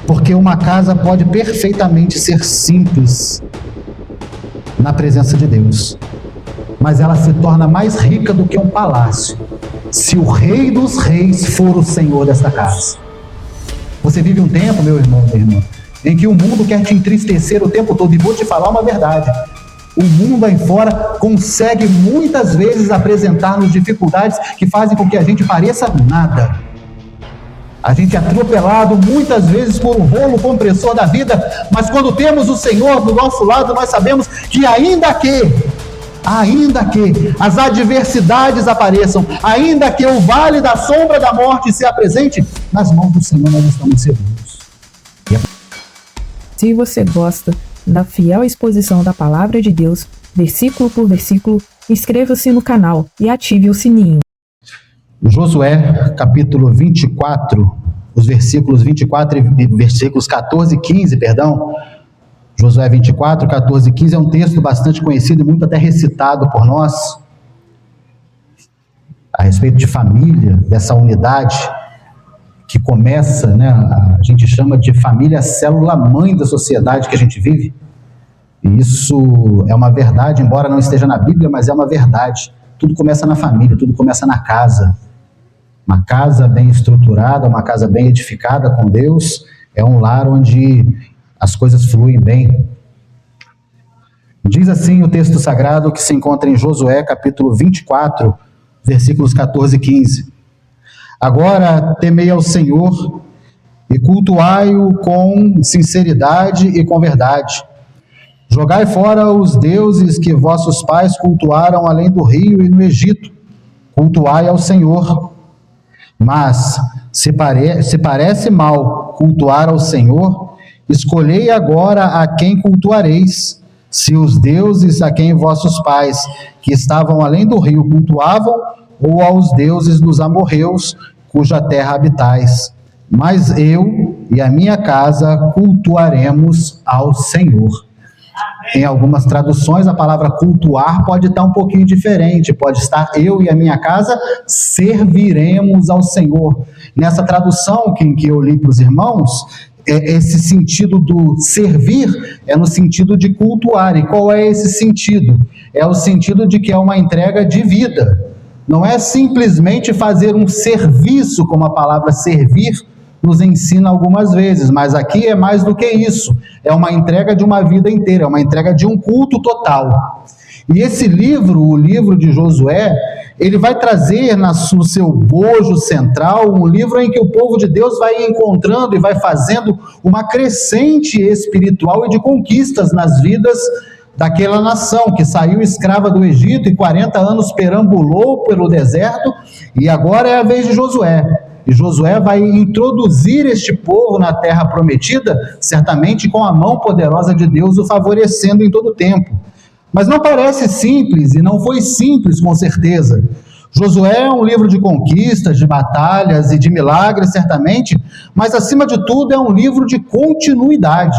Porque uma casa pode perfeitamente ser simples na presença de Deus, mas ela se torna mais rica do que um palácio, se o Rei dos Reis for o Senhor desta casa. Você vive um tempo, meu irmão, minha irmã, em que o mundo quer te entristecer o tempo todo, e vou te falar uma verdade. O mundo aí fora consegue muitas vezes apresentar-nos dificuldades que fazem com que a gente pareça nada. A gente é atropelado muitas vezes por um rolo compressor da vida, mas quando temos o Senhor do nosso lado, nós sabemos que ainda que as adversidades apareçam, ainda que o vale da sombra da morte se apresente, nas mãos do Senhor nós estamos seguros. Se você gosta da fiel exposição da Palavra de Deus, versículo por versículo, inscreva-se no canal e ative o sininho. Josué, capítulo 24, os versículos 24 e versículos 14 e 15, Josué 24, 14 e 15 é um texto bastante conhecido e muito até recitado por nós, a respeito de família, dessa unidade que começa, a gente chama de família célula-mãe da sociedade que a gente vive. E isso é uma verdade, embora não esteja na Bíblia, mas é uma verdade. Tudo começa na família, tudo começa na casa. Uma casa bem estruturada, uma casa bem edificada com Deus, é um lar onde as coisas fluem bem. Diz assim o texto sagrado que se encontra em Josué, capítulo 24, versículos 14 e 15. Agora temei ao Senhor e cultuai-o com sinceridade e com verdade. Jogai fora os deuses que vossos pais cultuaram além do rio e no Egito. Cultuai ao Senhor. Mas, se parece mal cultuar ao Senhor, escolhei agora a quem cultuareis. Se os deuses a quem vossos pais, que estavam além do rio, cultuavam, ou aos deuses dos amorreus, cuja terra habitais. Mas eu e a minha casa cultuaremos ao Senhor. Em algumas traduções, a palavra cultuar pode estar um pouquinho diferente, pode estar eu e a minha casa serviremos ao Senhor. Nessa tradução que eu li para os irmãos, esse sentido do servir é no sentido de cultuar. E qual é esse sentido? É o sentido de que é uma entrega de vida. Não é simplesmente fazer um serviço, como a palavra servir nos ensina algumas vezes, mas aqui é mais do que isso. É uma entrega de uma vida inteira, é uma entrega de um culto total. E esse livro, o livro de Josué, ele vai trazer no seu bojo central um livro em que o povo de Deus vai encontrando e vai fazendo uma crescente espiritual e de conquistas nas vidas daquela nação que saiu escrava do Egito e 40 anos perambulou pelo deserto, e agora é a vez de Josué. E Josué vai introduzir este povo na terra prometida, certamente com a mão poderosa de Deus o favorecendo em todo o tempo. Mas não parece simples, e não foi simples com certeza. Josué é um livro de conquistas, de batalhas e de milagres, certamente, mas acima de tudo é um livro de continuidade.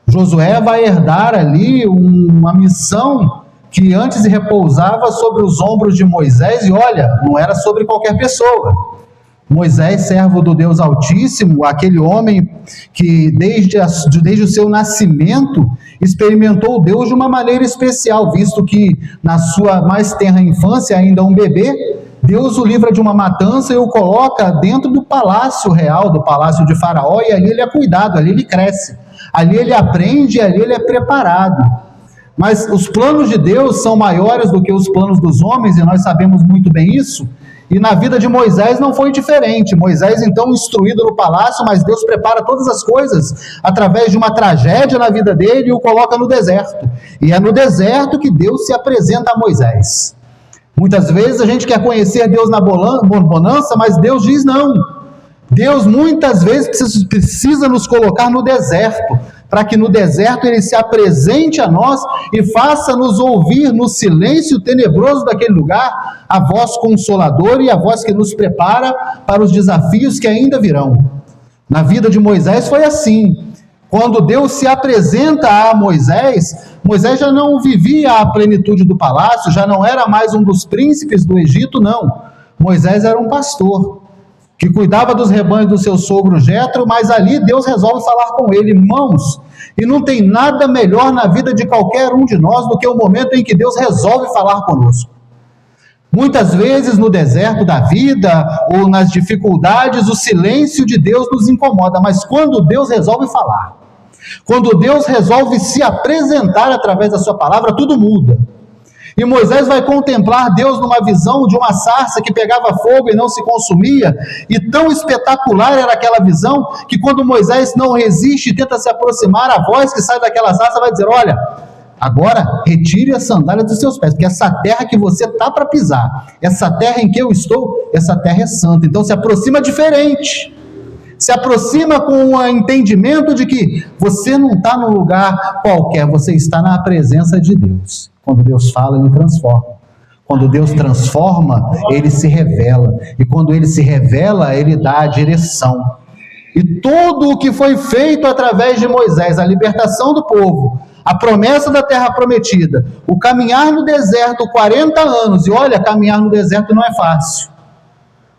Josué vai herdar ali uma missão que antes repousava sobre os ombros de Moisés, e olha, não era sobre qualquer pessoa. Moisés, servo do Deus Altíssimo, aquele homem que desde o seu nascimento experimentou Deus de uma maneira especial, visto que na sua mais tenra infância, ainda um bebê, Deus o livra de uma matança e o coloca dentro do palácio real, do palácio de Faraó, e ali ele é cuidado, ali ele cresce, ali ele aprende, ali ele é preparado. Mas os planos de Deus são maiores do que os planos dos homens, e nós sabemos muito bem isso. E na vida de Moisés não foi diferente. Moisés, então, instruído no palácio, mas Deus prepara todas as coisas através de uma tragédia na vida dele e o coloca no deserto. E é no deserto que Deus se apresenta a Moisés. Muitas vezes a gente quer conhecer Deus na bonança, mas Deus diz não. Deus muitas vezes precisa nos colocar no deserto, para que no deserto Ele se apresente a nós e faça-nos ouvir no silêncio tenebroso daquele lugar a voz consoladora e a voz que nos prepara para os desafios que ainda virão. Na vida de Moisés foi assim. Quando Deus se apresenta a Moisés, Moisés já não vivia a plenitude do palácio, já não era mais um dos príncipes do Egito, não. Moisés era um pastor. que cuidava dos rebanhos do seu sogro Jetro, mas ali Deus resolve falar com ele. Irmãos, e não tem nada melhor na vida de qualquer um de nós do que o momento em que Deus resolve falar conosco. Muitas vezes no deserto da vida ou nas dificuldades, o silêncio de Deus nos incomoda, mas quando Deus resolve falar, quando Deus resolve se apresentar através da sua palavra, tudo muda. E Moisés vai contemplar Deus numa visão de uma sarça que pegava fogo e não se consumia, e tão espetacular era aquela visão, que quando Moisés não resiste e tenta se aproximar, a voz que sai daquela sarça vai dizer: olha, agora retire as sandálias dos seus pés, porque essa terra que você está para pisar, essa terra em que eu estou, essa terra é santa. Então se aproxima diferente, se aproxima com o entendimento de que você não está num lugar qualquer, você está na presença de Deus. Quando Deus fala, Ele transforma. Quando Deus transforma, Ele se revela. E quando Ele se revela, Ele dá a direção. E tudo o que foi feito através de Moisés, a libertação do povo, a promessa da terra prometida, o caminhar no deserto 40 anos, e olha, caminhar no deserto não é fácil.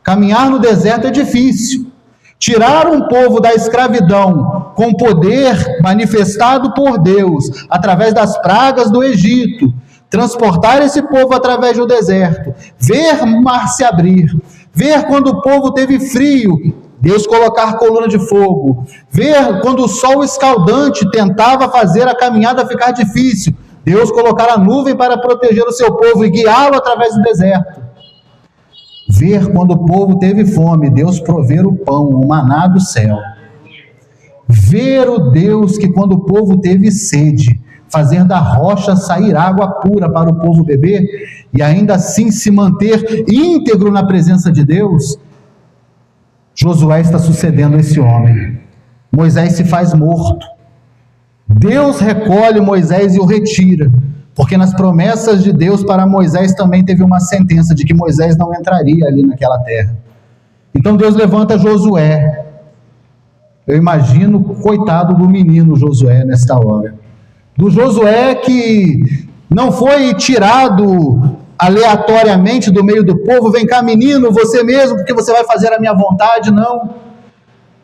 Caminhar no deserto é difícil. Tirar um povo da escravidão com poder manifestado por Deus, através das pragas do Egito, transportar esse povo através do deserto, ver o mar se abrir, ver quando o povo teve frio, Deus colocar coluna de fogo, ver quando o sol escaldante tentava fazer a caminhada ficar difícil, Deus colocar a nuvem para proteger o seu povo e guiá-lo através do deserto. Ver quando o povo teve fome, Deus prover o pão, o maná do céu. Ver o Deus que quando o povo teve sede, fazer da rocha sair água pura para o povo beber, e ainda assim se manter íntegro na presença de Deus. Josué está sucedendo esse homem. Moisés se faz morto. Deus recolhe Moisés e o retira, porque nas promessas de Deus para Moisés também teve uma sentença de que Moisés não entraria ali naquela terra. Então Deus levanta Josué. Eu imagino, coitado do menino Josué nesta hora. Do Josué que não foi tirado aleatoriamente do meio do povo, vem cá menino, você mesmo, porque você vai fazer a minha vontade, não.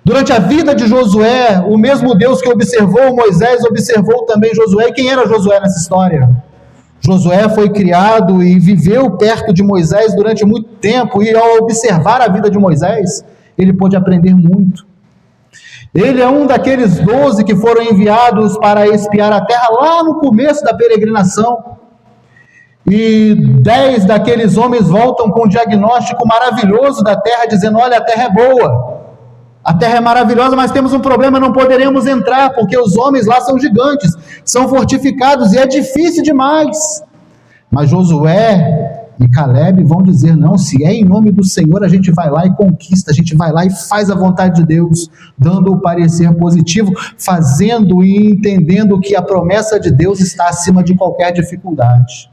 Durante a vida de Josué, o mesmo Deus que observou Moisés, observou também Josué. E quem era Josué nessa história? Josué foi criado e viveu perto de Moisés durante muito tempo, e ao observar a vida de Moisés, ele pôde aprender muito. Ele é um daqueles 12 que foram enviados para espiar a terra lá no começo da peregrinação. E 10 daqueles homens voltam com um diagnóstico maravilhoso da terra, dizendo: olha, a terra é boa. A terra é maravilhosa, mas temos um problema, não poderemos entrar, porque os homens lá são gigantes, são fortificados, e é difícil demais. Mas Josué e Caleb vão dizer: não, se é em nome do Senhor, a gente vai lá e conquista, a gente vai lá e faz a vontade de Deus, dando o parecer positivo, fazendo e entendendo que a promessa de Deus está acima de qualquer dificuldade.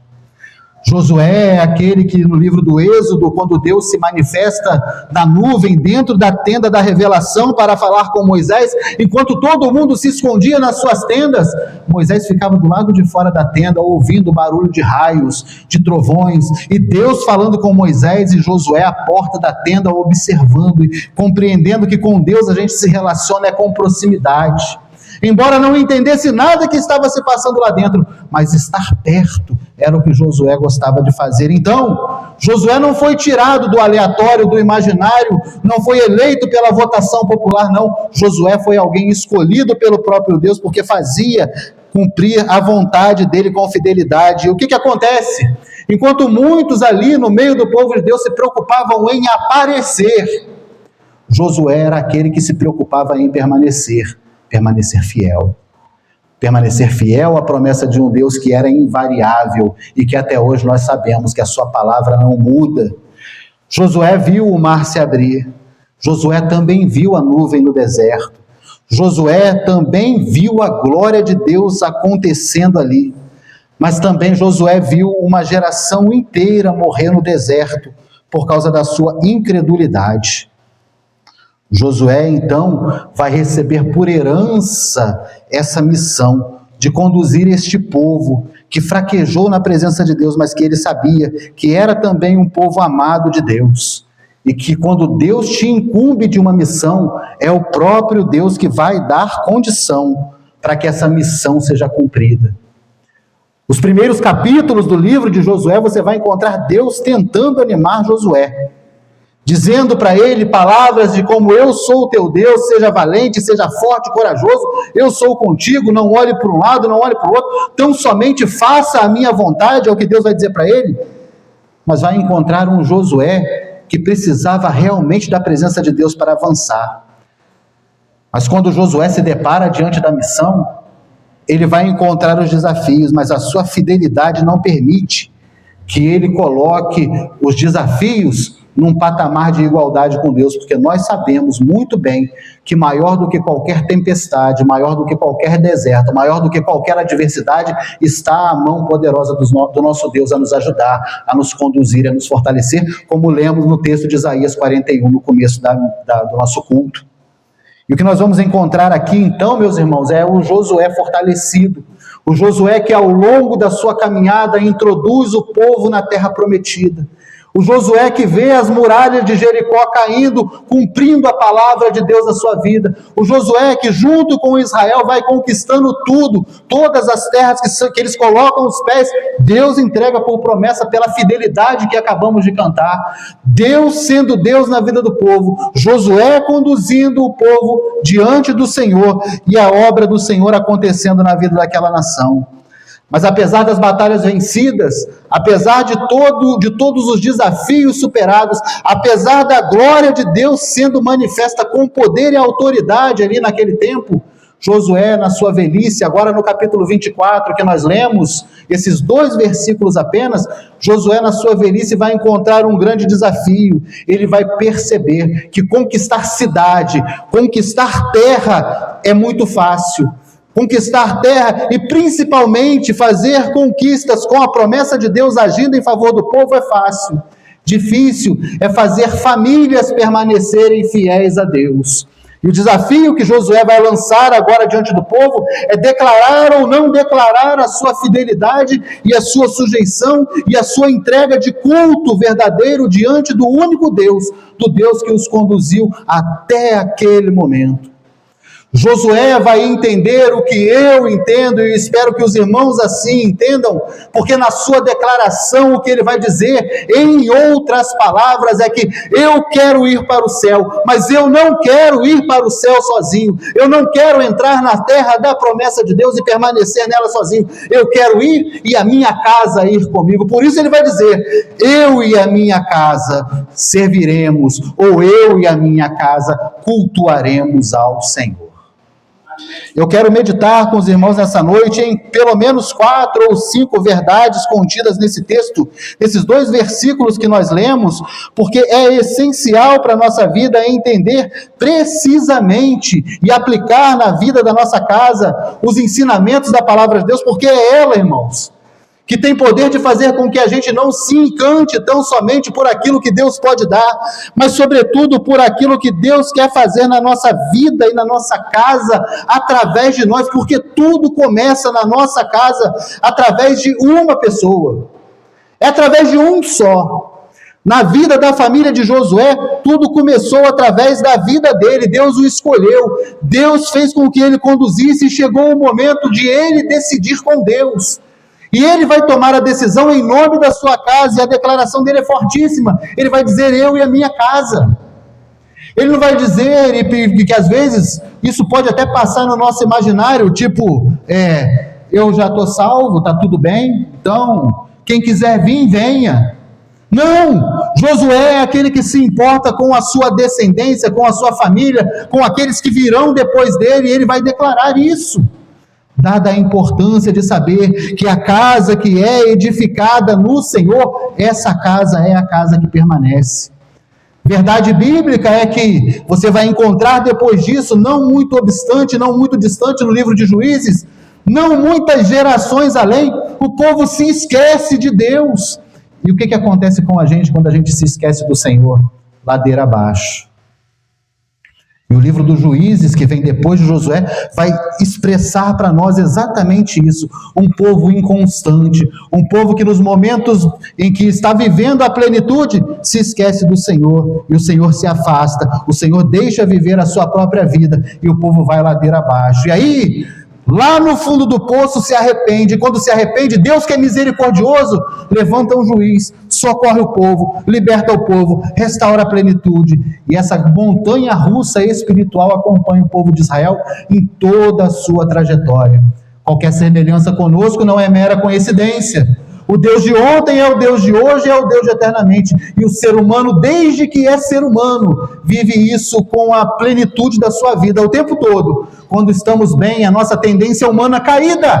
Josué é aquele que no livro do Êxodo, quando Deus se manifesta na nuvem dentro da tenda da revelação para falar com Moisés, enquanto todo mundo se escondia nas suas tendas, Moisés ficava do lado de fora da tenda ouvindo o barulho de raios, de trovões, e Deus falando com Moisés, e Josué à porta da tenda observando e compreendendo que com Deus a gente se relaciona com proximidade. Embora não entendesse nada que estava se passando lá dentro, mas estar perto era o que Josué gostava de fazer. Então, Josué não foi tirado do aleatório, do imaginário, não foi eleito pela votação popular, não. Josué foi alguém escolhido pelo próprio Deus, porque fazia cumprir a vontade dele com fidelidade. E o que acontece? Enquanto muitos ali no meio do povo de Deus se preocupavam em aparecer, Josué era aquele que se preocupava em permanecer fiel. Permanecer fiel à promessa de um Deus que era invariável e que até hoje nós sabemos que a sua palavra não muda. Josué viu o mar se abrir. Josué também viu a nuvem no deserto. Josué também viu a glória de Deus acontecendo ali. Mas também Josué viu uma geração inteira morrer no deserto por causa da sua incredulidade. Josué, então, vai receber por herança essa missão de conduzir este povo que fraquejou na presença de Deus, mas que ele sabia que era também um povo amado de Deus. e que quando Deus te incumbe de uma missão, é o próprio Deus que vai dar condição para que essa missão seja cumprida. Os primeiros capítulos do livro de Josué, você vai encontrar Deus tentando animar Josué, dizendo para ele palavras de como: eu sou o teu Deus, seja valente, seja forte, corajoso, eu sou contigo, não olhe para um lado, não olhe para o outro, tão somente faça a minha vontade, é o que Deus vai dizer para ele. Mas vai encontrar um Josué que precisava realmente da presença de Deus para avançar. Mas quando Josué se depara diante da missão, ele vai encontrar os desafios, mas a sua fidelidade não permite que ele coloque os desafios num patamar de igualdade com Deus, porque nós sabemos muito bem que maior do que qualquer tempestade, maior do que qualquer deserto, maior do que qualquer adversidade, está a mão poderosa do nosso Deus a nos ajudar, a nos conduzir, a nos fortalecer, como lemos no texto de Isaías 41, no começo do nosso culto. E o que nós vamos encontrar aqui, então, meus irmãos, é o Josué fortalecido. O Josué que, ao longo da sua caminhada, introduz o povo na terra prometida. O Josué que vê as muralhas de Jericó caindo, cumprindo a palavra de Deus na sua vida. O Josué que, junto com Israel, vai conquistando tudo, todas as terras que eles colocam os pés, Deus entrega por promessa pela fidelidade que acabamos de cantar. Deus sendo Deus na vida do povo, Josué conduzindo o povo diante do Senhor e a obra do Senhor acontecendo na vida daquela nação. Mas apesar das batalhas vencidas, apesar de todos os desafios superados, apesar da glória de Deus sendo manifesta com poder e autoridade ali naquele tempo, Josué, na sua velhice, agora no capítulo 24, que nós lemos, esses 2 versículos apenas, Josué, na sua velhice, vai encontrar um grande desafio. Ele vai perceber que conquistar cidade, conquistar terra é muito fácil. Conquistar terra e principalmente fazer conquistas com a promessa de Deus agindo em favor do povo é fácil. Difícil é fazer famílias permanecerem fiéis a Deus. E o desafio que Josué vai lançar agora diante do povo é declarar ou não declarar a sua fidelidade e a sua sujeição e a sua entrega de culto verdadeiro diante do único Deus, do Deus que os conduziu até aquele momento. Josué vai entender o que eu entendo e espero que os irmãos assim entendam, porque na sua declaração o que ele vai dizer, em outras palavras, é que eu quero ir para o céu, mas eu não quero ir para o céu sozinho, eu não quero entrar na terra da promessa de Deus e permanecer nela sozinho, eu quero ir e a minha casa ir comigo. Por isso ele vai dizer: eu e a minha casa serviremos, ou eu e a minha casa cultuaremos ao Senhor. Eu quero meditar com os irmãos nessa noite em pelo menos 4 ou 5 verdades contidas nesse texto, nesses 2 versículos que nós lemos, porque é essencial para a nossa vida entender precisamente e aplicar na vida da nossa casa os ensinamentos da palavra de Deus, porque é ela, irmãos, que tem poder de fazer com que a gente não se encante tão somente por aquilo que Deus pode dar, mas sobretudo por aquilo que Deus quer fazer na nossa vida e na nossa casa, através de nós, porque tudo começa na nossa casa, através de uma pessoa, é através de um só. Na vida da família de Josué, tudo começou através da vida dele, Deus o escolheu, Deus fez com que ele conduzisse e chegou o momento de ele decidir com Deus. E ele vai tomar a decisão em nome da sua casa, e a declaração dele é fortíssima. Ele vai dizer: eu e a minha casa. Ele não vai dizer, e que às vezes isso pode até passar no nosso imaginário, tipo, eu já estou salvo, está tudo bem, então quem quiser vir, venha. Não, Josué é aquele que se importa com a sua descendência, com a sua família, com aqueles que virão depois dele, e ele vai declarar isso. Dada a importância de saber que a casa que é edificada no Senhor, essa casa é a casa que permanece. Verdade bíblica é que você vai encontrar depois disso, não muito obstante, não muito distante no livro de Juízes, não muitas gerações além, o povo se esquece de Deus. E o que acontece com a gente quando a gente se esquece do Senhor? Ladeira abaixo. E o livro dos Juízes, que vem depois de Josué, vai expressar para nós exatamente isso. Um povo inconstante, um povo que nos momentos em que está vivendo a plenitude, se esquece do Senhor, e o Senhor se afasta, o Senhor deixa viver a sua própria vida, e o povo vai ladeira abaixo. E aí, lá no fundo do poço se arrepende, e quando se arrepende, Deus, que é misericordioso, levanta um juiz, socorre o povo, liberta o povo, restaura a plenitude, e essa montanha russa espiritual acompanha o povo de Israel em toda a sua trajetória. Qualquer semelhança conosco não é mera coincidência. O Deus de ontem é o Deus de hoje, é o Deus de eternamente. E o ser humano, desde que é ser humano, vive isso com a plenitude da sua vida, o tempo todo. Quando estamos bem, a nossa tendência humana caída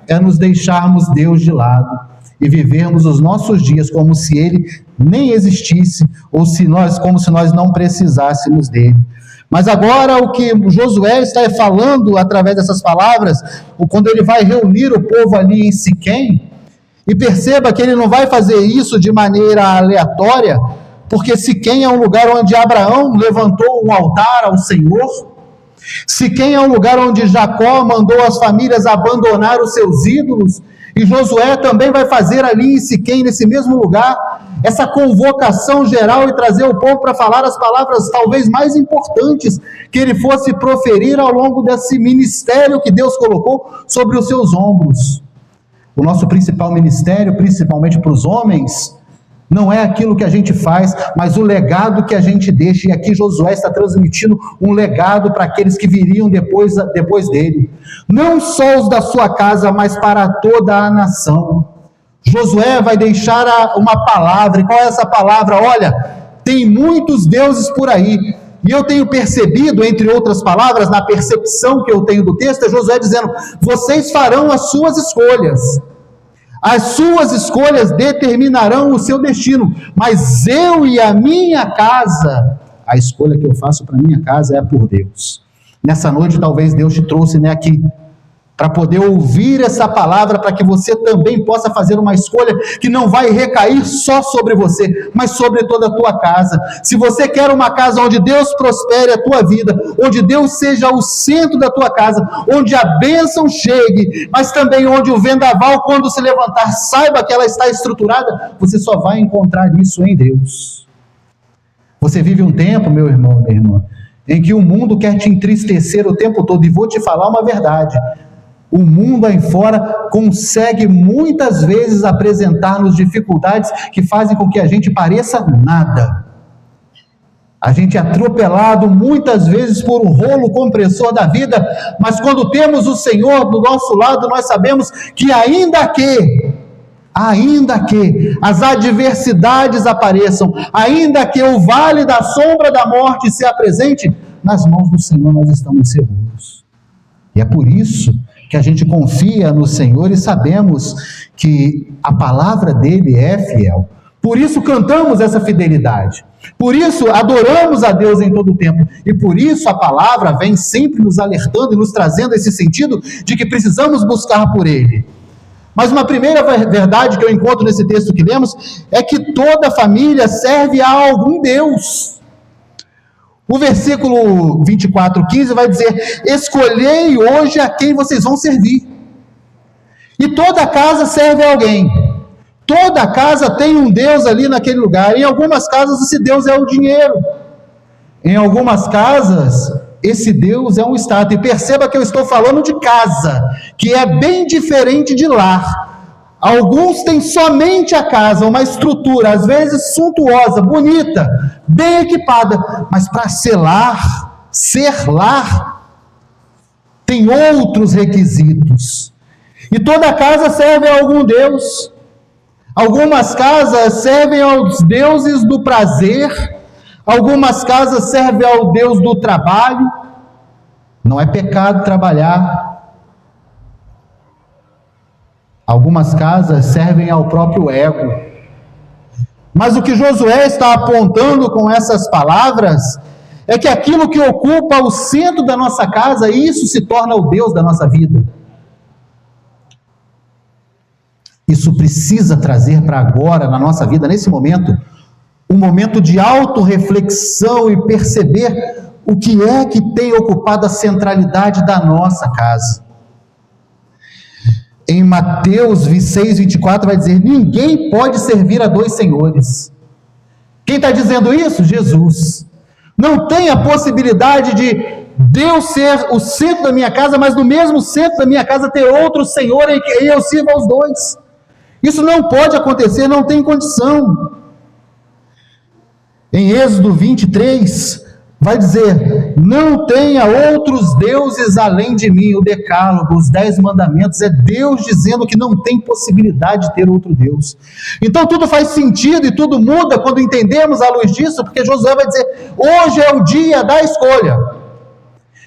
é nos deixarmos Deus de lado e vivermos os nossos dias como se Ele nem existisse, ou como se nós não precisássemos dele. Mas agora o que Josué está falando através dessas palavras, quando ele vai reunir o povo ali em Siquém, e perceba que ele não vai fazer isso de maneira aleatória, porque Siquém é um lugar onde Abraão levantou um altar ao Senhor. Siquém é um lugar onde Jacó mandou as famílias abandonar os seus ídolos. E Josué também vai fazer ali em Siquém, nesse mesmo lugar, essa convocação geral e trazer o povo para falar as palavras talvez mais importantes que ele fosse proferir ao longo desse ministério que Deus colocou sobre os seus ombros. O nosso principal ministério, principalmente para os homens, não é aquilo que a gente faz, mas o legado que a gente deixa. E aqui Josué está transmitindo um legado para aqueles que viriam depois dele. Não só os da sua casa, mas para toda a nação. Josué vai deixar uma palavra. E qual é essa palavra? Olha, tem muitos deuses por aí. E eu tenho percebido, entre outras palavras, na percepção que eu tenho do texto, é Josué dizendo: vocês farão as suas escolhas. As suas escolhas determinarão o seu destino. Mas eu e a minha casa, a escolha que eu faço para a minha casa é por Deus. Nessa noite, talvez Deus te trouxe aqui para poder ouvir essa palavra, para que você também possa fazer uma escolha que não vai recair só sobre você, mas sobre toda a tua casa. Se você quer uma casa onde Deus prospere a tua vida, onde Deus seja o centro da tua casa, onde a bênção chegue, mas também onde o vendaval, quando se levantar, saiba que ela está estruturada, você só vai encontrar isso em Deus. Você vive um tempo, meu irmão, minha irmã, em que o mundo quer te entristecer o tempo todo, e vou te falar uma verdade: o mundo aí fora consegue muitas vezes apresentar-nos dificuldades que fazem com que a gente pareça nada. A gente é atropelado muitas vezes por um rolo compressor da vida, mas quando temos o Senhor do nosso lado, nós sabemos que ainda que as adversidades apareçam, ainda que o vale da sombra da morte se apresente, nas mãos do Senhor nós estamos seguros. E é por isso que a gente confia no Senhor e sabemos que a palavra dele é fiel. Por isso cantamos essa fidelidade. Por isso adoramos a Deus em todo o tempo. E por isso a palavra vem sempre nos alertando e nos trazendo esse sentido de que precisamos buscar por ele. Mas uma primeira verdade que eu encontro nesse texto que lemos é que toda família serve a algum Deus. O versículo 24:15 vai dizer: escolhei hoje a quem vocês vão servir. E toda casa serve a alguém. Toda casa tem um Deus ali naquele lugar. Em algumas casas esse Deus é o dinheiro. Em algumas casas esse Deus é um status. E perceba que eu estou falando de casa, que é bem diferente de lar. Alguns têm somente a casa, uma estrutura, às vezes suntuosa, bonita, bem equipada, mas para ser lar, tem outros requisitos. E toda casa serve a algum Deus. Algumas casas servem aos deuses do prazer, algumas casas servem ao Deus do trabalho. Não é pecado trabalhar. Algumas casas servem ao próprio ego. Mas o que Josué está apontando com essas palavras é que aquilo que ocupa o centro da nossa casa, isso se torna o Deus da nossa vida. Isso precisa trazer para agora, na nossa vida, nesse momento, um momento de autorreflexão e perceber o que é que tem ocupado a centralidade da nossa casa? Em Mateus 6:24 vai dizer: ninguém pode servir a dois senhores. Quem está dizendo isso? Jesus. Não tem a possibilidade de Deus ser o centro da minha casa, mas no mesmo centro da minha casa ter outro Senhor em que eu sirva aos dois. Isso não pode acontecer, não tem condição. Em Êxodo 23, vai dizer: não tenha outros deuses além de mim. O decálogo, os 10 mandamentos, é Deus dizendo que não tem possibilidade de ter outro Deus. Então tudo faz sentido e tudo muda quando entendemos à luz disso, porque Josué vai dizer: hoje é o dia da escolha.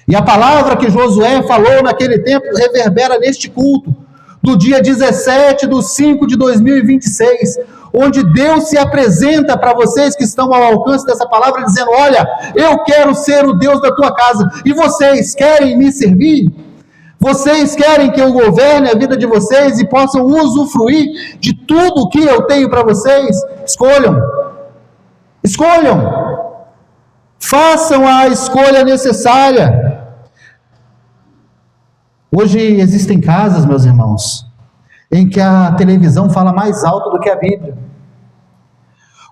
E a palavra que Josué falou naquele tempo reverbera neste culto, do dia 17/5/2026, onde Deus se apresenta para vocês que estão ao alcance dessa palavra, dizendo: olha, eu quero ser o Deus da tua casa, e vocês querem me servir? Vocês querem que eu governe a vida de vocês e possam usufruir de tudo que eu tenho para vocês? Escolham, façam a escolha necessária. Hoje existem casas, meus irmãos, em que a televisão fala mais alto do que a Bíblia,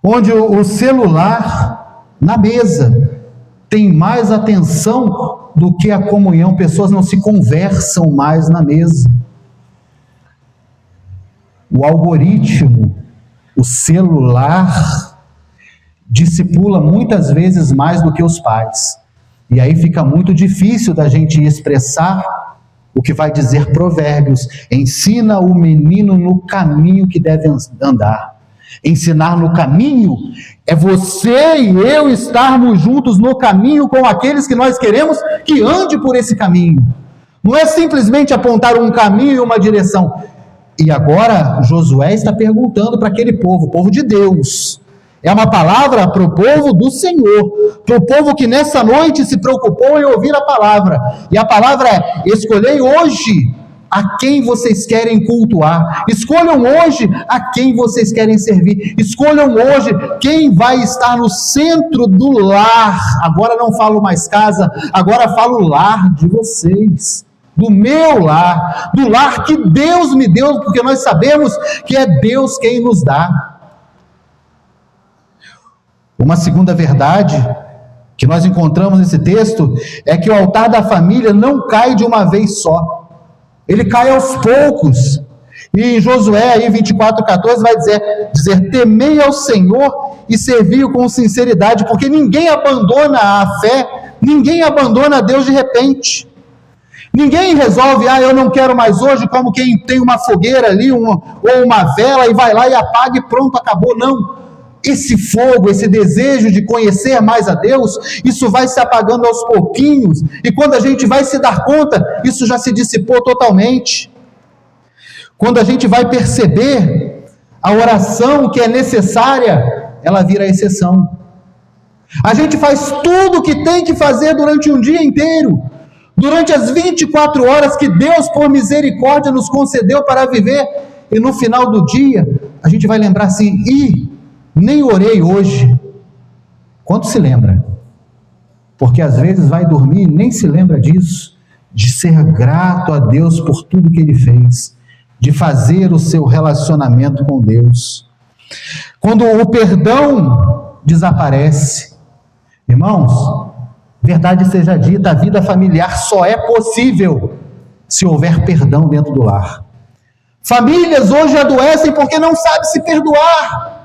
onde o celular na mesa tem mais atenção do que a comunhão. Pessoas não se conversam mais na mesa. O algoritmo, o celular, discipula muitas vezes mais do que os pais, e aí fica muito difícil da gente expressar o que vai dizer Provérbios: ensina o menino no caminho que deve andar. Ensinar no caminho é você e eu estarmos juntos no caminho com aqueles que nós queremos que ande por esse caminho. Não é simplesmente apontar um caminho e uma direção. E agora Josué está perguntando para aquele povo, o povo de Deus. É uma palavra para o povo do Senhor, para o povo que nessa noite se preocupou em ouvir a palavra. E a palavra é: escolhei hoje a quem vocês querem cultuar. Escolham hoje a quem vocês querem servir. Escolham hoje quem vai estar no centro do lar. Agora não falo mais casa, agora falo lar de vocês, do meu lar, do lar que Deus me deu, porque nós sabemos que é Deus quem nos dá. Uma segunda verdade que nós encontramos nesse texto é que o altar da família não cai de uma vez só, ele cai aos poucos. E em Josué aí 24:14 vai dizer: temei ao Senhor e servi-o com sinceridade, porque ninguém abandona a fé, ninguém abandona a Deus de repente. Ninguém resolve: eu não quero mais hoje, como quem tem uma fogueira ali, ou uma vela, e vai lá e apaga e pronto, acabou. Não. Esse fogo, esse desejo de conhecer mais a Deus, isso vai se apagando aos pouquinhos, e quando a gente vai se dar conta, isso já se dissipou totalmente. Quando a gente vai perceber, a oração que é necessária, ela vira exceção. A gente faz tudo o que tem que fazer durante um dia inteiro, durante as 24 horas que Deus, por misericórdia, nos concedeu para viver, e no final do dia, a gente vai lembrar assim: nem orei hoje. Quanto se lembra? Porque às vezes vai dormir e nem se lembra disso, de ser grato a Deus por tudo que Ele fez, de fazer o seu relacionamento com Deus. Quando o perdão desaparece, irmãos, verdade seja dita, a vida familiar só é possível se houver perdão dentro do lar. Famílias hoje adoecem porque não sabem se perdoar.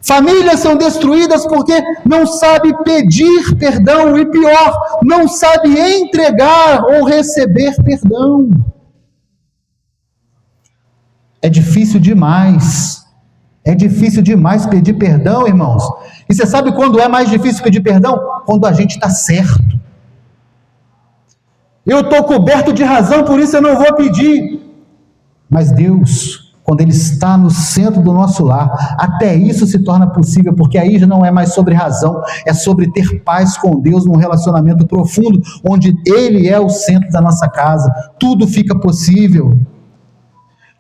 Famílias são destruídas porque não sabe pedir perdão, e pior, não sabe entregar ou receber perdão. É difícil demais pedir perdão, irmãos. E você sabe quando é mais difícil pedir perdão? Quando a gente está certo. Eu estou coberto de razão, por isso eu não vou pedir. Mas Deus, quando Ele está no centro do nosso lar, até isso se torna possível, porque aí já não é mais sobre razão, é sobre ter paz com Deus num relacionamento profundo, onde Ele é o centro da nossa casa, tudo fica possível.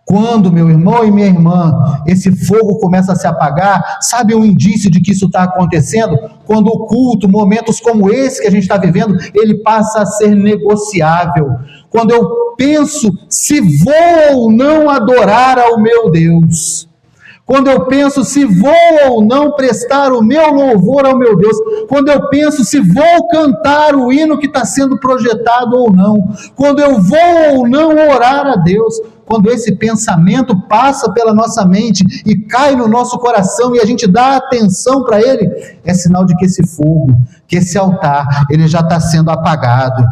Quando, meu irmão e minha irmã, esse fogo começa a se apagar, sabe um indício de que isso está acontecendo? Quando o culto, momentos como esse que a gente está vivendo, ele passa a ser negociável. Quando eu penso se vou ou não adorar ao meu Deus. Quando eu penso se vou ou não prestar o meu louvor ao meu Deus, quando eu penso se vou cantar o hino que está sendo projetado ou não, quando eu vou ou não orar a Deus, quando esse pensamento passa pela nossa mente e cai no nosso coração e a gente dá atenção para ele, é sinal de que esse fogo, que esse altar, ele já está sendo apagado.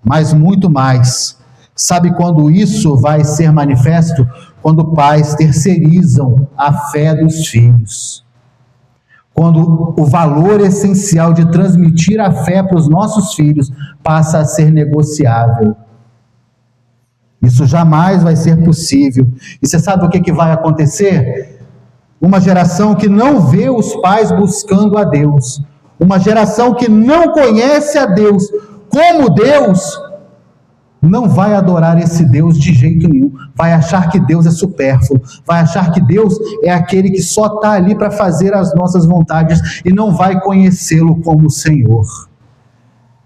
Mas muito mais, sabe quando isso vai ser manifesto? Quando pais terceirizam a fé dos filhos. Quando o valor essencial de transmitir a fé para os nossos filhos passa a ser negociável. Isso jamais vai ser possível. E você sabe o que vai acontecer? Uma geração que não vê os pais buscando a Deus. Uma geração que não conhece a Deus como Deus, não vai adorar esse Deus de jeito nenhum, vai achar que Deus é supérfluo, vai achar que Deus é aquele que só está ali para fazer as nossas vontades e não vai conhecê-lo como Senhor.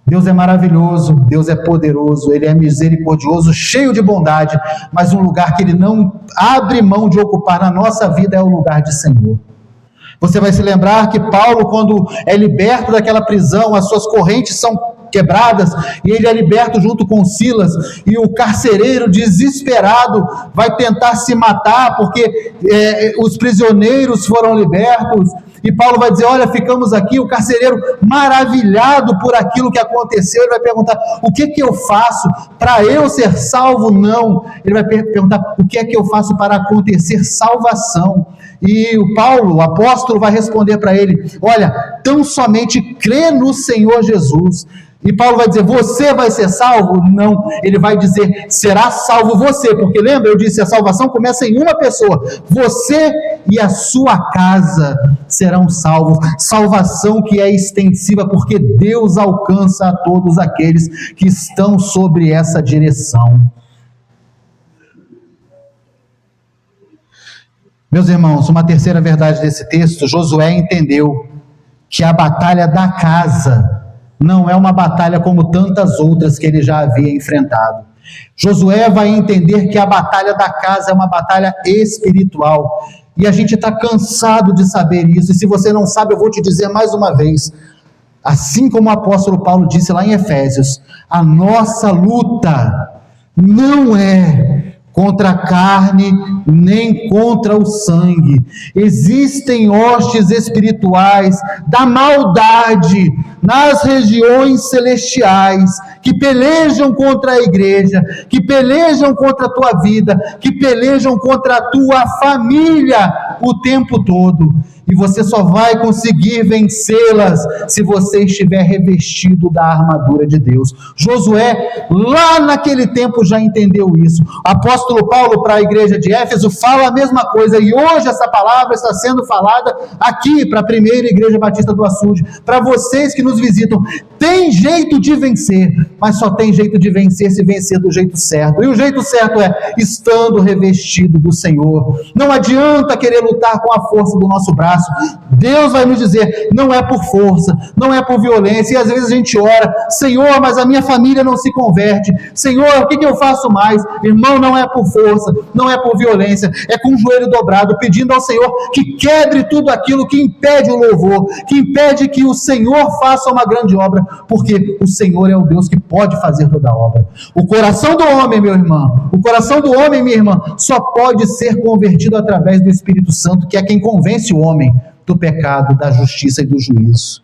Deus é maravilhoso, Deus é poderoso, Ele é misericordioso, cheio de bondade, mas um lugar que Ele não abre mão de ocupar na nossa vida é o lugar de Senhor. Você vai se lembrar que Paulo, quando é liberto daquela prisão, as suas correntes são quebradas, e ele é liberto junto com Silas, e o carcereiro desesperado vai tentar se matar, porque os prisioneiros foram libertos, e Paulo vai dizer, olha, ficamos aqui, o carcereiro maravilhado por aquilo que aconteceu, ele vai perguntar, o que eu faço para eu ser salvo? Não, ele vai perguntar, o que é que eu faço para acontecer salvação? E o Paulo, o apóstolo, vai responder para ele, olha, tão somente crê no Senhor Jesus. E Paulo vai dizer, você vai ser salvo? Não, ele vai dizer, será salvo você, porque lembra, eu disse, a salvação começa em uma pessoa, você e a sua casa serão salvos, salvação que é extensiva, porque Deus alcança a todos aqueles que estão sobre essa direção. Meus irmãos, uma terceira verdade desse texto, Josué entendeu que a batalha da casa não é uma batalha como tantas outras que ele já havia enfrentado. Josué vai entender que a batalha da casa é uma batalha espiritual. E a gente está cansado de saber isso. E se você não sabe, eu vou te dizer mais uma vez. Assim como o apóstolo Paulo disse lá em Efésios, a nossa luta não é contra a carne, nem contra o sangue. Existem hostes espirituais da maldade nas regiões celestiais, que pelejam contra a igreja, que pelejam contra a tua vida, que pelejam contra a tua família o tempo todo. E você só vai conseguir vencê-las se você estiver revestido da armadura de Deus. Josué, lá naquele tempo, já entendeu isso. O apóstolo Paulo, para a igreja de Éfeso, fala a mesma coisa. E hoje essa palavra está sendo falada aqui, para a primeira igreja batista do Açude. Para vocês que nos visitam, tem jeito de vencer, mas só tem jeito de vencer se vencer do jeito certo. E o jeito certo é estando revestido do Senhor. Não adianta querer lutar com a força do nosso braço. Deus vai nos dizer, não é por força, não é por violência, e às vezes a gente ora, Senhor, mas a minha família não se converte, Senhor, o que eu faço mais? Irmão, não é por força, não é por violência, é com o joelho dobrado, pedindo ao Senhor que quebre tudo aquilo que impede o louvor, que impede que o Senhor faça uma grande obra, porque o Senhor é o Deus que pode fazer toda a obra. O coração do homem, meu irmão, o coração do homem, minha irmã, só pode ser convertido através do Espírito Santo, que é quem convence o homem do pecado, da justiça e do juízo.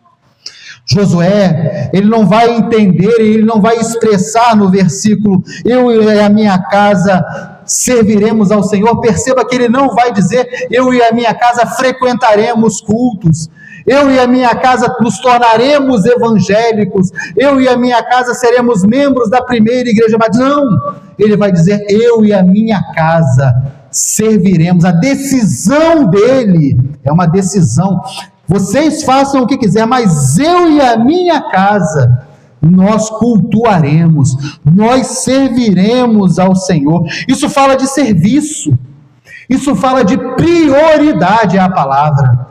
Josué, ele não vai entender, ele não vai expressar no versículo, eu e a minha casa serviremos ao Senhor. Perceba que ele não vai dizer, eu e a minha casa frequentaremos cultos, eu e a minha casa nos tornaremos evangélicos, eu e a minha casa seremos membros da primeira igreja batista. Não, ele vai dizer, eu e a minha casa serviremos. A decisão dele é uma decisão, vocês façam o que quiser, mas eu e a minha casa, nós cultuaremos, nós serviremos ao Senhor. Isso fala de serviço, Isso fala de prioridade, é a palavra.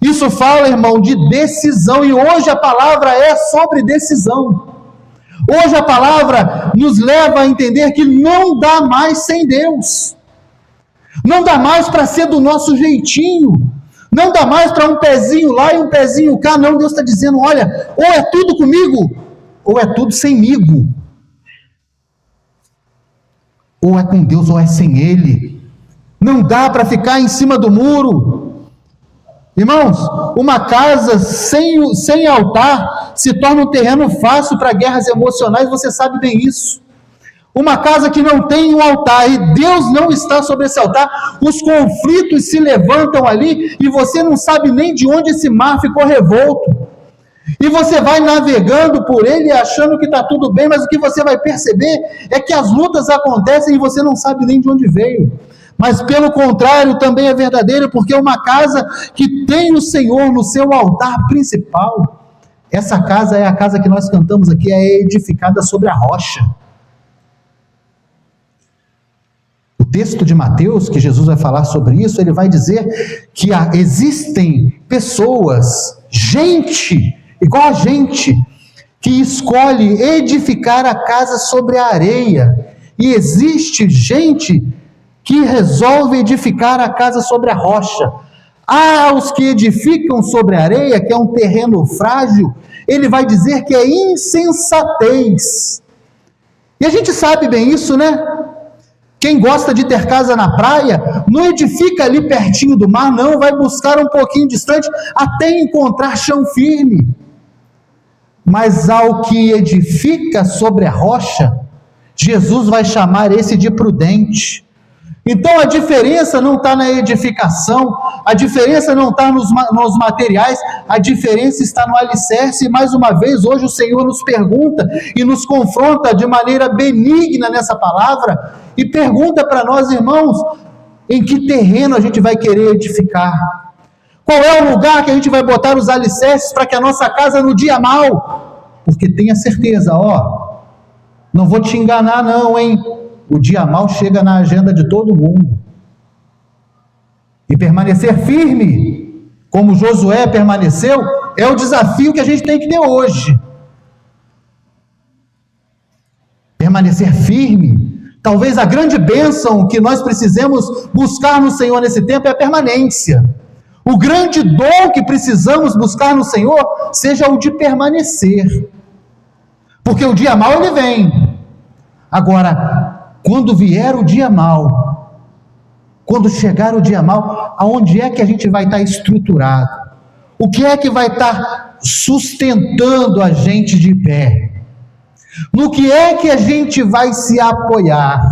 Isso fala, irmão, de decisão, e hoje a palavra é sobre decisão. Hoje a palavra nos leva a entender que não dá mais sem Deus. Não dá mais para ser do nosso jeitinho. Não dá mais para um pezinho lá e um pezinho cá. Não, Deus está dizendo, olha, ou é tudo comigo, ou é tudo semigo. Ou é com Deus, ou é sem Ele. Não dá para ficar em cima do muro. Irmãos, uma casa sem altar se torna um terreno fácil para guerras emocionais, você sabe bem isso. Uma casa que não tem um altar e Deus não está sobre esse altar, os conflitos se levantam ali e você não sabe nem de onde esse mar ficou revolto. E você vai navegando por ele achando que está tudo bem, mas o que você vai perceber é que as lutas acontecem e você não sabe nem de onde veio. Mas pelo contrário, também é verdadeiro, porque uma casa que tem o Senhor no seu altar principal, essa casa é a casa que nós cantamos aqui, é edificada sobre a rocha. O texto de Mateus, que Jesus vai falar sobre isso, ele vai dizer que existem pessoas, gente, igual a gente, que escolhe edificar a casa sobre a areia, e existe gente que resolve edificar a casa sobre a rocha. Há os que edificam sobre a areia, que é um terreno frágil, ele vai dizer que é insensatez. E a gente sabe bem isso, né? Quem gosta de ter casa na praia, não edifica ali pertinho do mar, não, vai buscar um pouquinho distante, até encontrar chão firme. Mas ao que edifica sobre a rocha, Jesus vai chamar esse de prudente. Então a diferença não está na edificação, a diferença não está nos materiais, a diferença está no alicerce. E mais uma vez, hoje o Senhor nos pergunta e nos confronta de maneira benigna nessa palavra, e pergunta para nós, irmãos, em que terreno a gente vai querer edificar? Qual é o lugar que a gente vai botar os alicerces para que a nossa casa no dia mal? Porque tenha certeza, não vou te enganar não, hein? O dia mal chega na agenda de todo mundo. E permanecer firme, como Josué permaneceu, é o desafio que a gente tem que ter hoje. Permanecer firme. Talvez a grande bênção que nós precisemos buscar no Senhor nesse tempo é a permanência. O grande dom que precisamos buscar no Senhor seja o de permanecer. Porque o dia mal ele vem. Agora, quando vier o dia mal, quando chegar o dia mal, aonde é que a gente vai estar estruturado? O que é que vai estar sustentando a gente de pé? No que é que a gente vai se apoiar?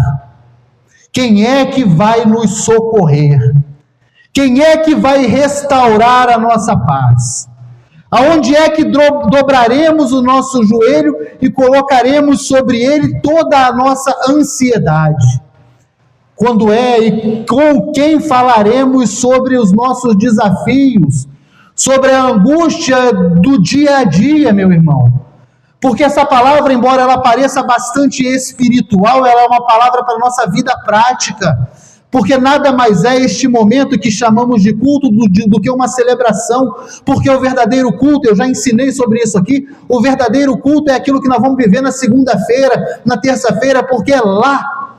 Quem é que vai nos socorrer? Quem é que vai restaurar a nossa paz? Aonde é que dobraremos o nosso joelho e colocaremos sobre ele toda a nossa ansiedade? Quando é e com quem falaremos sobre os nossos desafios, sobre a angústia do dia a dia, meu irmão? Porque essa palavra, embora ela pareça bastante espiritual, ela é uma palavra para a nossa vida prática. Porque nada mais é este momento que chamamos de culto do que uma celebração, porque o verdadeiro culto, eu já ensinei sobre isso aqui, o verdadeiro culto é aquilo que nós vamos viver na segunda-feira, na terça-feira, porque é lá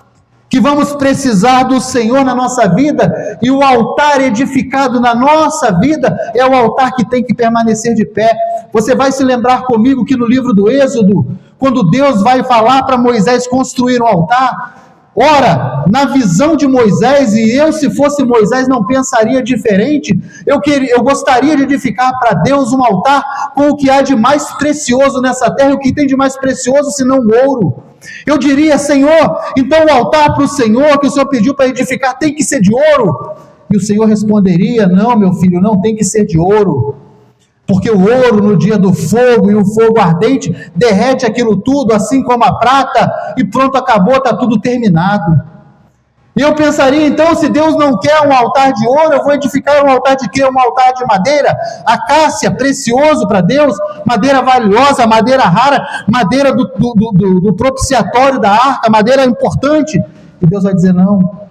que vamos precisar do Senhor na nossa vida, e o altar edificado na nossa vida é o altar que tem que permanecer de pé. Você vai se lembrar comigo que no livro do Êxodo, quando Deus vai falar para Moisés construir um altar, ora, na visão de Moisés, e eu se fosse Moisés não pensaria diferente, eu gostaria de edificar para Deus um altar com o que há de mais precioso nessa terra, e o que tem de mais precioso senão o ouro. Eu diria, Senhor, então o altar para o Senhor que o Senhor pediu para edificar tem que ser de ouro? E o Senhor responderia, não, meu filho, não tem que ser de ouro. Porque o ouro no dia do fogo e o fogo ardente derrete aquilo tudo, assim como a prata, e pronto, acabou, está tudo terminado. E eu pensaria, então, se Deus não quer um altar de ouro, eu vou edificar um altar de quê? Um altar de madeira, acácia, precioso para Deus, madeira valiosa, madeira rara, madeira do propiciatório da arca, madeira importante. E Deus vai dizer, não,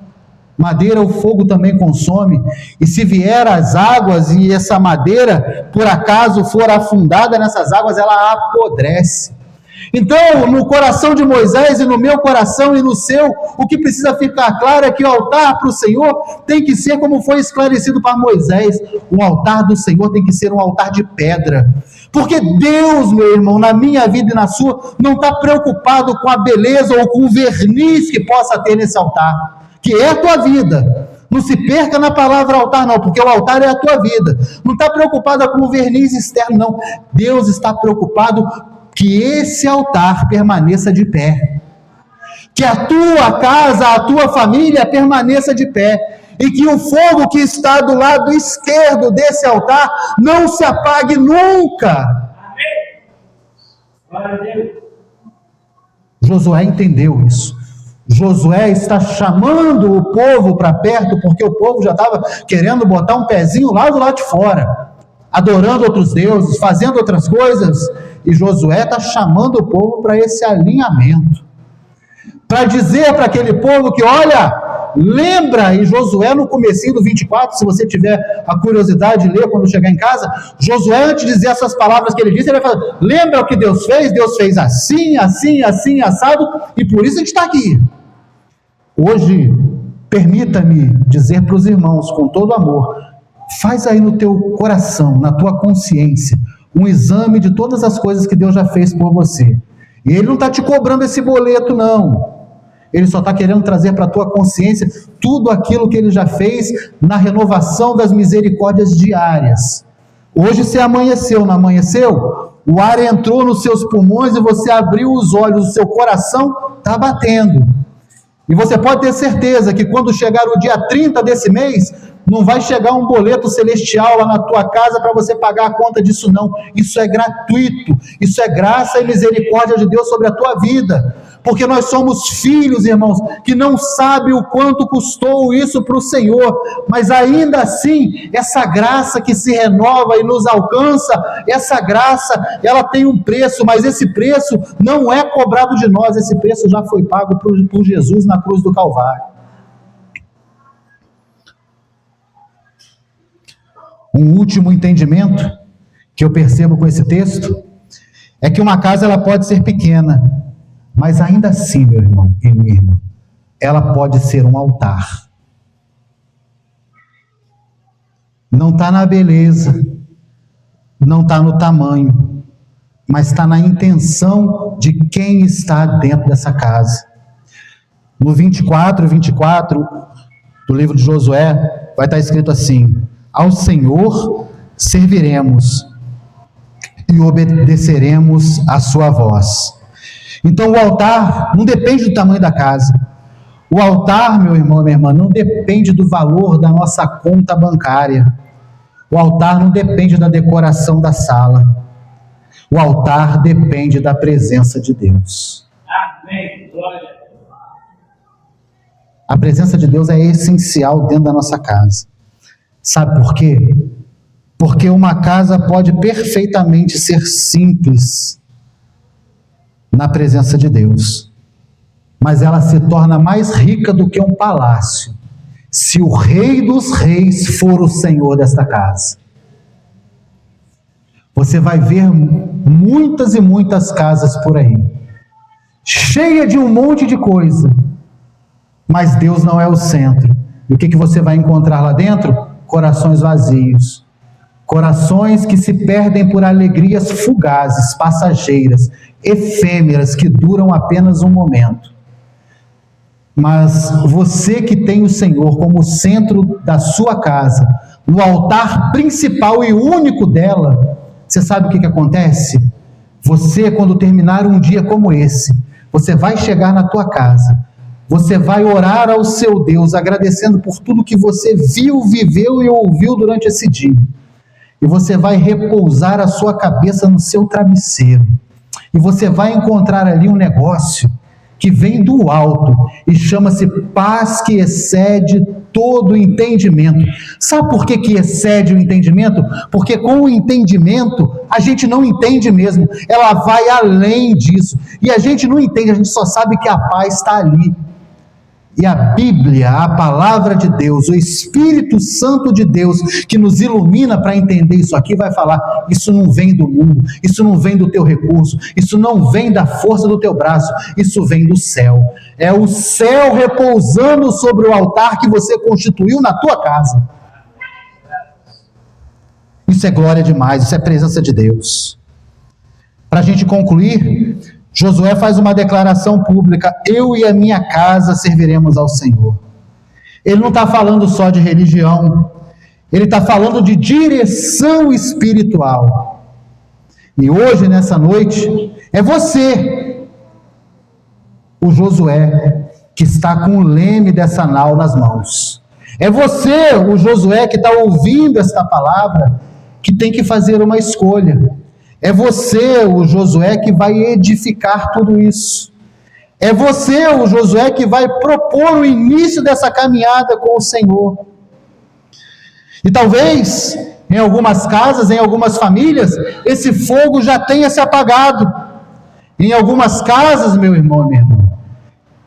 Madeira o fogo também consome, e se vier as águas e essa madeira, por acaso, for afundada nessas águas, ela apodrece. Então, no coração de Moisés e no meu coração e no seu, o que precisa ficar claro é que o altar para o Senhor tem que ser como foi esclarecido para Moisés. O altar do Senhor tem que ser um altar de pedra. Porque Deus, meu irmão, na minha vida e na sua, não está preocupado com a beleza ou com o verniz que possa ter nesse altar, que é a tua vida. Não se perca na palavra altar, não, porque o altar é a tua vida. Não está preocupado com o verniz externo, não. Deus está preocupado que esse altar permaneça de pé, que a tua casa, a tua família permaneça de pé, e que o fogo que está do lado esquerdo desse altar não se apague nunca. Josué entendeu isso. Josué está chamando o povo para perto, porque o povo já estava querendo botar um pezinho lá do lado de fora, adorando outros deuses, fazendo outras coisas, e Josué está chamando o povo para esse alinhamento, para dizer para aquele povo que, olha, lembra, e Josué no comecinho do 24, se você tiver a curiosidade de ler quando chegar em casa, Josué, antes de dizer essas palavras que ele disse, ele vai falar, lembra o que Deus fez assim, assim, assim, assado, e por isso a gente está aqui. Hoje, permita-me dizer para os irmãos, com todo amor, faz aí no teu coração, na tua consciência, um exame de todas as coisas que Deus já fez por você. E Ele não está te cobrando esse boleto, não. Ele só está querendo trazer para a tua consciência tudo aquilo que Ele já fez na renovação das misericórdias diárias. Hoje você amanheceu, não amanheceu? O ar entrou nos seus pulmões e você abriu os olhos, o seu coração está batendo. E você pode ter certeza que quando chegar o dia 30 desse mês, não vai chegar um boleto celestial lá na tua casa para você pagar a conta disso, não. Isso é gratuito, isso é graça e misericórdia de Deus sobre a tua vida, porque nós somos filhos, irmãos, que não sabe o quanto custou isso para o Senhor, mas ainda assim, essa graça que se renova e nos alcança, essa graça, ela tem um preço, mas esse preço não é cobrado de nós, esse preço já foi pago por Jesus na cruz do Calvário. Um último entendimento que eu percebo com esse texto é que uma casa ela pode ser pequena, mas ainda assim, meu irmão e minha irmã, ela pode ser um altar. Não está na beleza, não está no tamanho, mas está na intenção de quem está dentro dessa casa. No 24 do livro de Josué, vai estar escrito assim: ao Senhor serviremos e obedeceremos a sua voz. Então o altar não depende do tamanho da casa. O altar, meu irmão e minha irmã, não depende do valor da nossa conta bancária. O altar não depende da decoração da sala. O altar depende da presença de Deus. Amém. Glória. A presença de Deus é essencial dentro da nossa casa. Sabe por quê? Porque uma casa pode perfeitamente ser simples na presença de Deus, mas ela se torna mais rica do que um palácio, se o Rei dos Reis for o Senhor desta casa. Você vai ver muitas e muitas casas por aí, cheia de um monte de coisa, mas Deus não é o centro. E o que você vai encontrar lá dentro? Corações vazios, corações que se perdem por alegrias fugazes, passageiras, efêmeras, que duram apenas um momento. Mas você que tem o Senhor como centro da sua casa, no altar principal e único dela, você sabe o que acontece? Você, quando terminar um dia como esse, você vai chegar na tua casa, você vai orar ao seu Deus, agradecendo por tudo que você viu, viveu e ouviu durante esse dia. E você vai repousar a sua cabeça no seu travesseiro. E você vai encontrar ali um negócio que vem do alto e chama-se paz que excede todo entendimento. Sabe por que excede o entendimento? Porque com o entendimento a gente não entende mesmo. Ela vai além disso. E a gente não entende, a gente só sabe que a paz está ali. E a Bíblia, a palavra de Deus, o Espírito Santo de Deus, que nos ilumina para entender isso aqui, vai falar: isso não vem do mundo, isso não vem do teu recurso, isso não vem da força do teu braço, isso vem do céu. É o céu repousando sobre o altar que você constituiu na tua casa. Isso é glória demais, isso é presença de Deus. Para a gente concluir, Josué faz uma declaração pública: eu e a minha casa serviremos ao Senhor. Ele não está falando só de religião, ele está falando de direção espiritual. E hoje, nessa noite, é você, o Josué, que está com o leme dessa nau nas mãos. É você, o Josué, que está ouvindo esta palavra, que tem que fazer uma escolha. É você, o Josué, que vai edificar tudo isso. É você, o Josué, que vai propor o início dessa caminhada com o Senhor. E talvez, em algumas casas, em algumas famílias, esse fogo já tenha se apagado. Em algumas casas, meu irmão e minha irmã,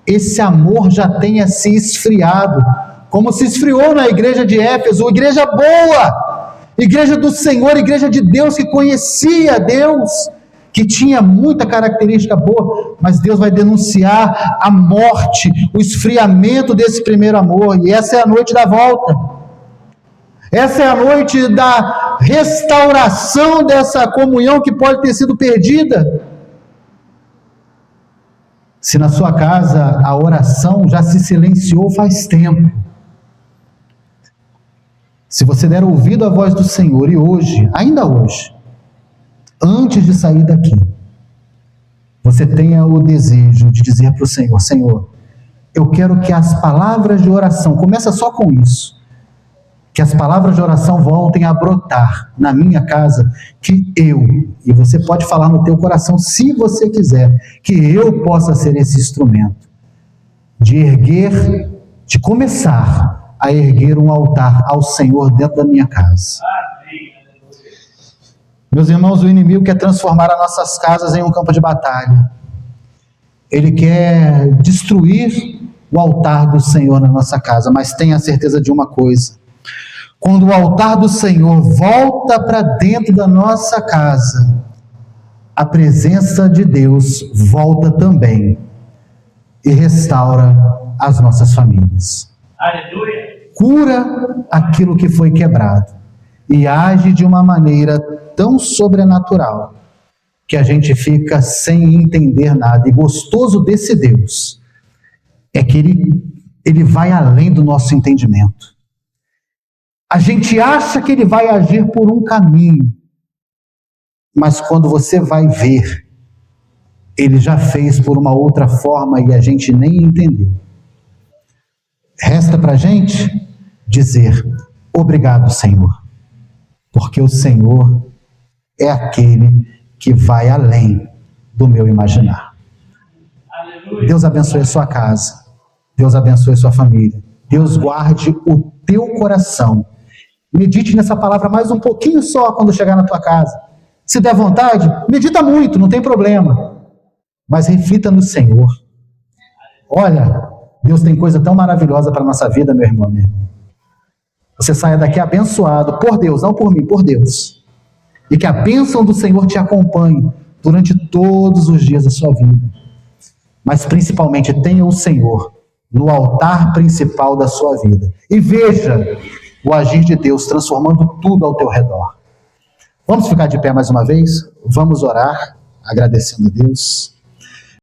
esse amor já tenha se esfriado, como se esfriou na igreja de Éfeso, igreja boa, igreja do Senhor, igreja de Deus, que conhecia Deus, que tinha muita característica boa, mas Deus vai denunciar a morte, o esfriamento desse primeiro amor, e essa é a noite da volta, essa é a noite da restauração dessa comunhão que pode ter sido perdida. Se na sua casa a oração já se silenciou faz tempo, se você der ouvido à voz do Senhor e hoje, ainda hoje, antes de sair daqui, você tenha o desejo de dizer para o Senhor: Senhor, eu quero que as palavras de oração, começa só com isso, que as palavras de oração voltem a brotar na minha casa, que eu, e você pode falar no teu coração se você quiser, que eu possa ser esse instrumento de erguer, de começar a erguer um altar ao Senhor dentro da minha casa. Meus irmãos, o inimigo quer transformar as nossas casas em um campo de batalha. Ele quer destruir o altar do Senhor na nossa casa, mas tenha certeza de uma coisa: quando o altar do Senhor volta para dentro da nossa casa, a presença de Deus volta também e restaura as nossas famílias. Aleluia. Cura aquilo que foi quebrado e age de uma maneira tão sobrenatural que a gente fica sem entender nada. E gostoso desse Deus é que ele vai além do nosso entendimento. A gente acha que ele vai agir por um caminho, mas quando você vai ver, ele já fez por uma outra forma e a gente nem entendeu. Resta para a gente dizer: obrigado, Senhor, porque o Senhor é aquele que vai além do meu imaginar. Aleluia. Deus abençoe a sua casa, Deus abençoe a sua família, Deus guarde o teu coração. Medite nessa palavra mais um pouquinho só quando chegar na tua casa. Se der vontade, medita muito, não tem problema, mas reflita no Senhor. Olha, Deus tem coisa tão maravilhosa para a nossa vida, meu irmão, minha irmã. Você saia daqui abençoado por Deus, não por mim, por Deus. E que a bênção do Senhor te acompanhe durante todos os dias da sua vida. Mas principalmente tenha o Senhor no altar principal da sua vida. E veja o agir de Deus transformando tudo ao teu redor. Vamos ficar de pé mais uma vez? Vamos orar, agradecendo a Deus.